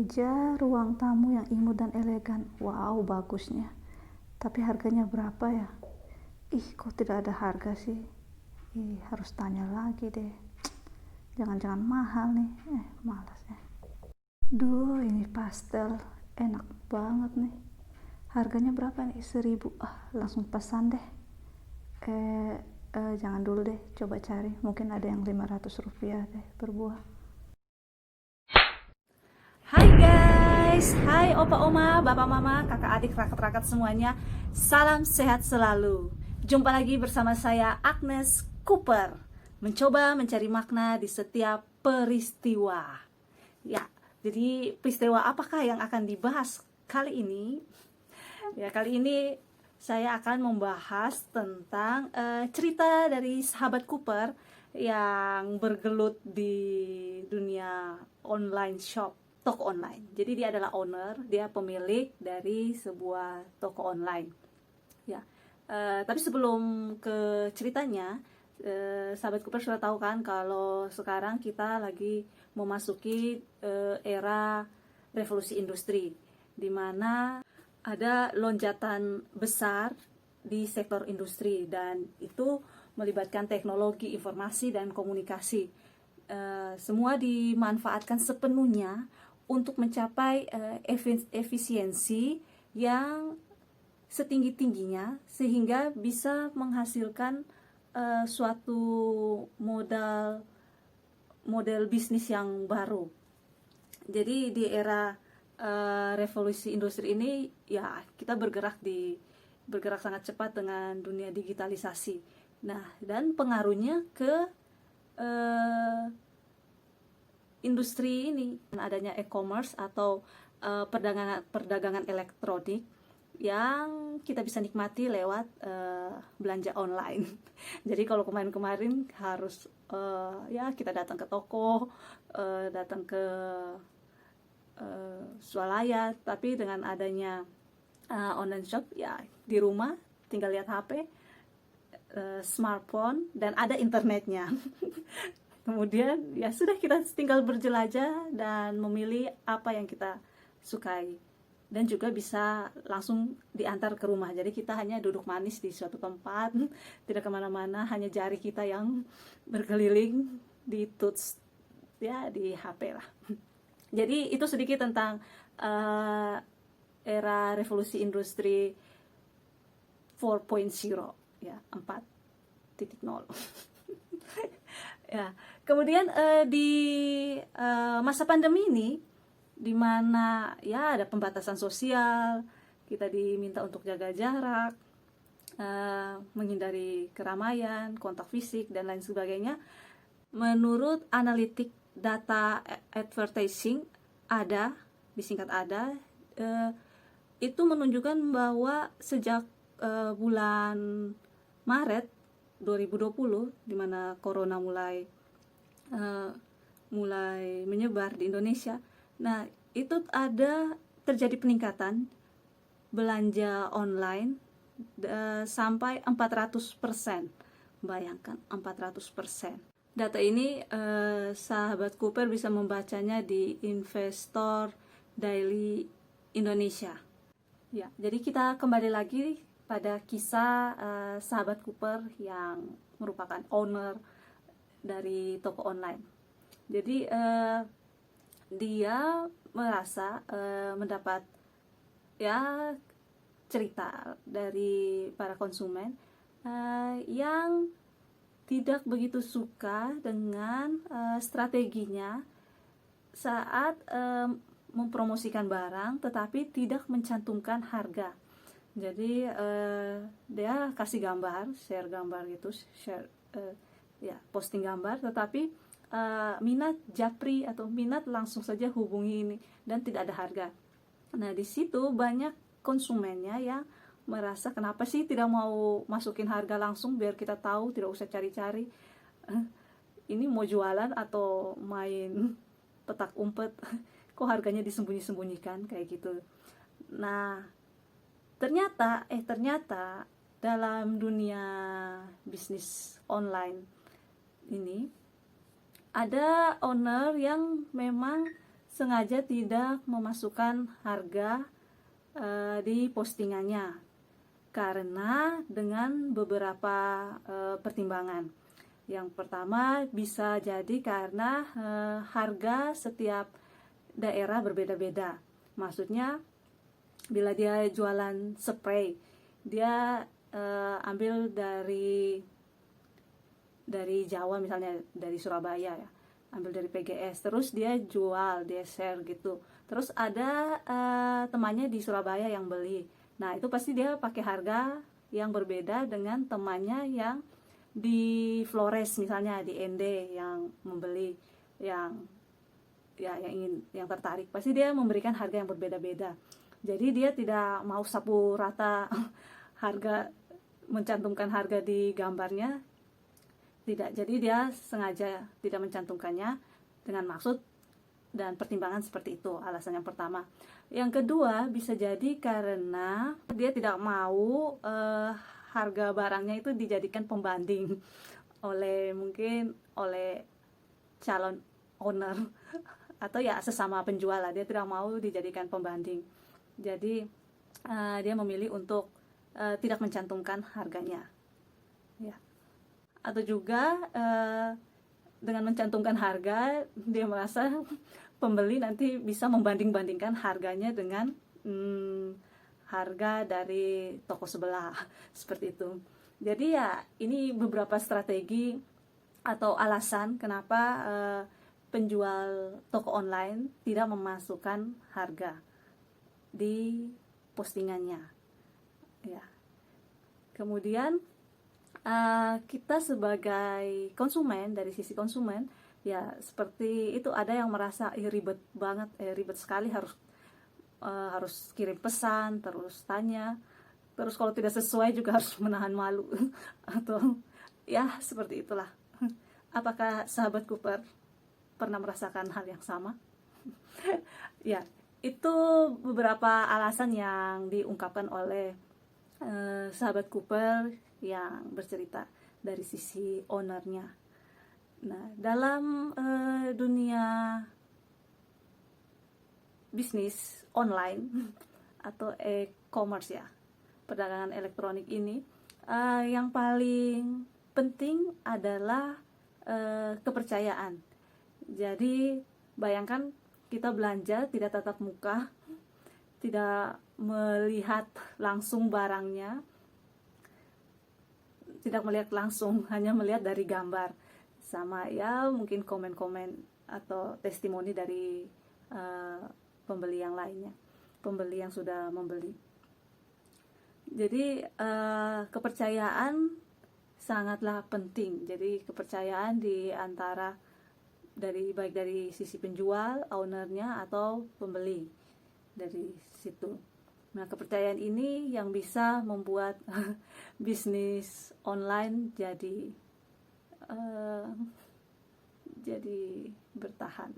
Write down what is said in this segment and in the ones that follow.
Meja ruang tamu yang imut dan elegan. Wow, bagusnya. Tapi harganya berapa ya? Ih, kok tidak ada harga sih? Ih, harus tanya lagi deh. Jangan-jangan mahal nih. Malas ya. Duh, ini pastel. Enak banget nih. Harganya berapa nih? 1.000. Langsung pesan deh. Jangan dulu deh. Coba cari. Mungkin ada yang 500 rupiah deh per buah. Hai guys, hai opa oma, bapak mama, kakak adik, rakat-rakat semuanya. Salam sehat selalu. Jumpa lagi bersama saya Agnes Cooper, mencoba mencari makna di setiap peristiwa. Ya, jadi peristiwa apakah yang akan dibahas kali ini? Ya, kali ini saya akan membahas tentang cerita dari sahabat Cooper yang bergelut di dunia online shop, toko online. Jadi dia adalah owner, dia pemilik dari sebuah toko online. Ya, tapi sebelum ke ceritanya, sahabat Cooper sudah tahu kan kalau sekarang kita lagi memasuki era revolusi industri, di mana ada lonjakan besar di sektor industri dan itu melibatkan teknologi informasi dan komunikasi. Semua dimanfaatkan sepenuhnya untuk mencapai efisiensi yang setinggi-tingginya sehingga bisa menghasilkan suatu model bisnis yang baru. Jadi di era revolusi industri ini ya kita bergerak sangat cepat dengan dunia digitalisasi. Nah, dan pengaruhnya ke industri ini, adanya e-commerce atau perdagangan elektronik yang kita bisa nikmati lewat belanja online. Jadi kalau kemarin-kemarin harus ya kita datang ke toko, datang ke swalaya, tapi dengan adanya online shop ya di rumah tinggal lihat HP, smartphone dan ada internetnya. Kemudian ya sudah, kita tinggal berjelajah dan memilih apa yang kita sukai dan juga bisa langsung diantar ke rumah. Jadi kita hanya duduk manis di suatu tempat, tidak kemana-mana, hanya jari kita yang berkeliling di touch ya di HP lah. Jadi itu sedikit tentang era revolusi industri 4.0 ya, 4.0. Ya, kemudian di masa pandemi ini, di mana ya ada pembatasan sosial, kita diminta untuk jaga jarak, menghindari keramaian, kontak fisik dan lain sebagainya. Menurut analitik data advertising ADA, disingkat ADA, itu menunjukkan bahwa sejak bulan Maret 2020, di mana corona mulai menyebar di Indonesia. Nah, itu terjadi peningkatan belanja online sampai 400%. Bayangkan, 400%. Data ini sahabat Cooper bisa membacanya di Investor Daily Indonesia. Ya, jadi kita kembali lagi pada kisah sahabat Cooper yang merupakan owner dari toko online. Jadi dia merasa mendapat ya cerita dari para konsumen yang tidak begitu suka dengan strateginya saat mempromosikan barang tetapi tidak mencantumkan harga. Jadi dia kasih gambar, share gambar gitu, ya posting gambar, tetapi minat japri atau minat langsung saja hubungi ini dan tidak ada harga. Nah, di situ banyak konsumennya yang merasa kenapa sih tidak mau masukin harga langsung biar kita tahu, tidak usah cari-cari. Ini mau jualan atau main petak umpet, kok harganya disembunyi-sembunyikan kayak gitu. Nah, ternyata dalam dunia bisnis online ini ada owner yang memang sengaja tidak memasukkan harga di postingannya karena dengan beberapa pertimbangan. Yang pertama bisa jadi karena harga setiap daerah berbeda-beda. Maksudnya bila dia jualan spray, dia ambil dari Jawa misalnya, dari Surabaya ya, ambil dari PGS, terus dia jual, dia share gitu. Terus ada temannya di Surabaya yang beli. Nah, itu pasti dia pakai harga yang berbeda dengan temannya yang di Flores misalnya, di Ende yang membeli, yang tertarik. Pasti dia memberikan harga yang berbeda-beda. Jadi dia tidak mau sapu rata harga, mencantumkan harga di gambarnya. Tidak, jadi dia sengaja tidak mencantumkannya dengan maksud dan pertimbangan seperti itu, alasan yang pertama. Yang kedua bisa jadi karena dia tidak mau harga barangnya itu dijadikan pembanding mungkin oleh calon owner atau ya sesama penjual lah. Dia tidak mau dijadikan pembanding. Jadi dia memilih untuk tidak mencantumkan harganya. Ya. Atau juga dengan mencantumkan harga, dia merasa pembeli nanti bisa membanding-bandingkan harganya dengan harga dari toko sebelah, seperti itu. Jadi ya ini beberapa strategi atau alasan kenapa penjual toko online tidak memasukkan harga di postingannya. Ya. Kemudian kita sebagai konsumen, dari sisi konsumen ya seperti itu, ada yang merasa ribet banget, ribet sekali, harus kirim pesan, terus tanya, terus kalau tidak sesuai juga harus menahan malu atau ya seperti itulah. Apakah sahabat Cooper pernah merasakan hal yang sama? Ya, itu beberapa alasan yang diungkapkan oleh sahabat Cooper yang bercerita dari sisi ownernya. Nah, dalam dunia bisnis online atau e-commerce ya, perdagangan elektronik ini, yang paling penting adalah kepercayaan. Jadi bayangkan kita belanja tidak tatap muka, tidak melihat langsung barangnya, tidak melihat langsung, hanya melihat dari gambar, sama ya mungkin komen-komen atau testimoni dari pembeli yang lainnya, pembeli yang sudah membeli. Jadi kepercayaan sangatlah penting. Jadi kepercayaan di antara baik dari sisi penjual, ownernya, atau pembeli dari situ. Nah, kepercayaan ini yang bisa membuat bisnis online jadi bertahan.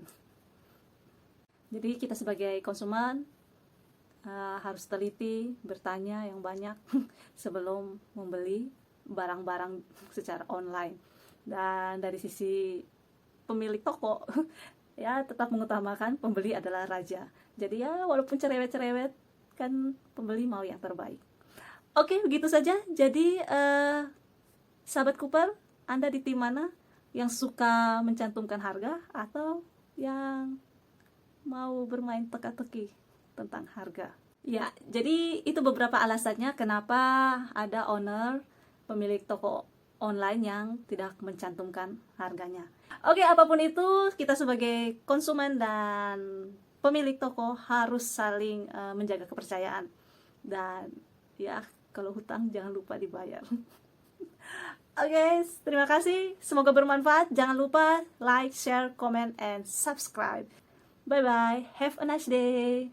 Jadi kita sebagai konsumen harus teliti, bertanya yang banyak sebelum membeli barang-barang secara online. Dan dari sisi pemilik toko ya tetap mengutamakan pembeli adalah raja. Jadi ya walaupun cerewet-cerewet, kan pembeli mau yang terbaik. Oke, begitu saja. Jadi sahabat Cooper, Anda di tim mana? Yang suka mencantumkan harga atau yang mau bermain teka-teki tentang harga? Ya, jadi itu beberapa alasannya kenapa ada owner, pemilik toko online yang tidak mencantumkan harganya. Oke, apapun itu, kita sebagai konsumen dan pemilik toko harus saling menjaga kepercayaan. Dan ya, kalau hutang jangan lupa dibayar. Oke, terima kasih. Semoga bermanfaat. Jangan lupa like, share, comment, and subscribe. Bye-bye. Have a nice day.